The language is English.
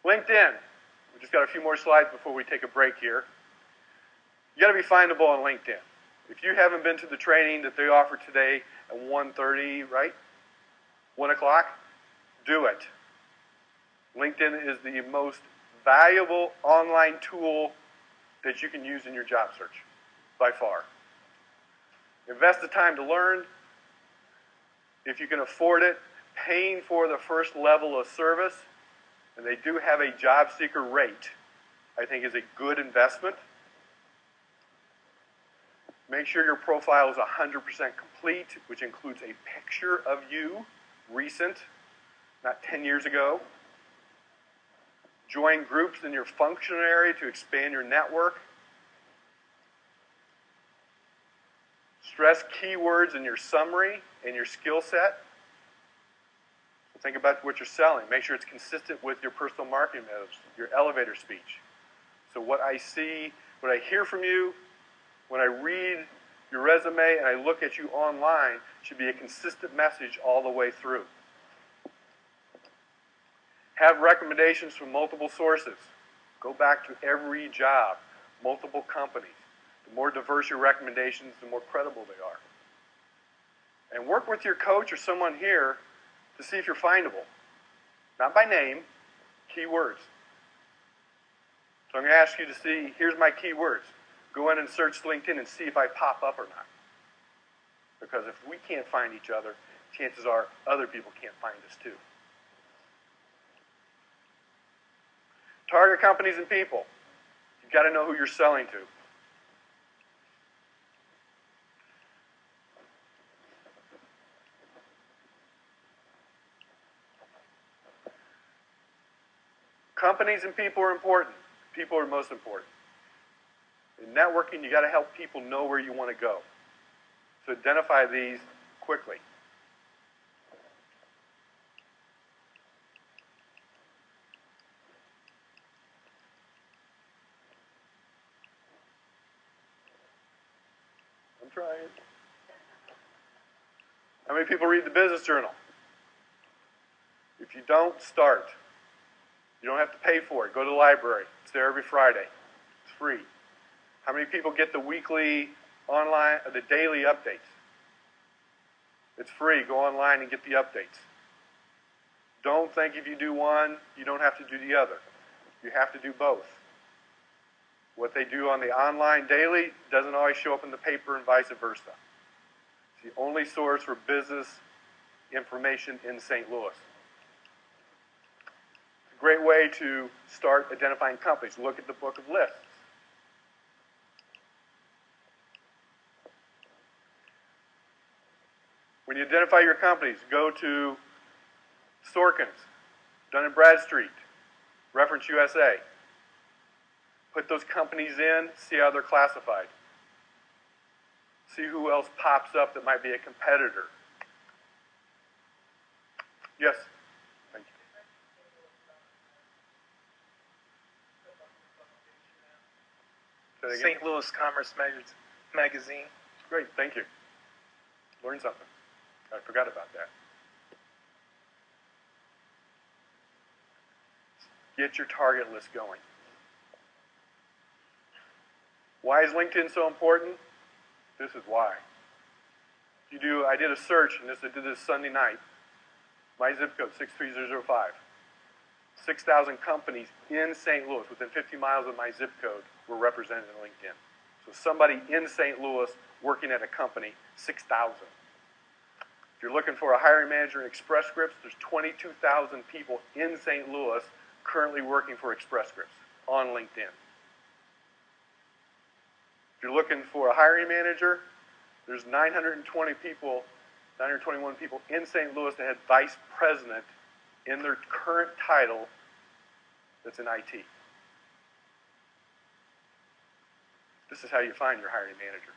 LinkedIn. We just got a few more slides before we take a break here. You got to be findable on LinkedIn. If you haven't been to the training that they offer today at 1:30, right? 1 o'clock, do it. LinkedIn is the most valuable online tool that you can use in your job search, by far. Invest the time to learn. If you can afford it, paying for the first level of service, and they do have a job seeker rate, I think is a good investment. Make sure your profile is 100% complete, which includes a picture of you, recent, not 10 years ago. Join groups in your function area to expand your network. Stress keywords in your summary and your skill set. Think about what you're selling. Make sure it's consistent with your personal marketing methods, your elevator speech. So what I see, what I hear from you, when I read your resume and I look at you online, should be a consistent message all the way through. Have recommendations from multiple sources. Go back to every job, multiple companies. The more diverse your recommendations, the more credible they are. And work with your coach or someone here to see if you're findable. Not by name, keywords. So I'm going to ask you to see, here's my keywords. Go in and search LinkedIn and see if I pop up or not. Because if we can't find each other, chances are other people can't find us too. Target companies and people. You've got to know who you're selling to. Companies and people are important. People are most important. In networking, you got to help people know where you want to go. So identify these quickly. I'm trying. How many people read the Business Journal? If you don't, start. You don't have to pay for it. Go to the library. It's there every Friday. It's free. How many people get the weekly online, the daily updates? It's free. Go online and get the updates. Don't think if you do one, you don't have to do the other. You have to do both. What they do on the online daily doesn't always show up in the paper and vice versa. It's the only source for business information in St. Louis. It's a great way to start identifying companies. Look at the book of lists. When you identify your companies, go to Sorkin's, Dun & Bradstreet, Reference USA. Put those companies in, see how they're classified. See who else pops up that might be a competitor. Yes? Thank you. St. Louis Commerce Magazine. Great, thank you. Learned something. I forgot about that. Get your target list going. Why is LinkedIn so important? This is why. I did a search, and I did this Sunday night. My zip code, 63005. 6,000 companies in St. Louis, within 50 miles of my zip code, were represented in LinkedIn. So somebody in St. Louis working at a company, 6,000. If you're looking for a hiring manager in Express Scripts, there's 22,000 people in St. Louis currently working for Express Scripts on LinkedIn. If you're looking for a hiring manager, there's 921 people in St. Louis that had vice president in their current title that's in IT. This is how you find your hiring manager.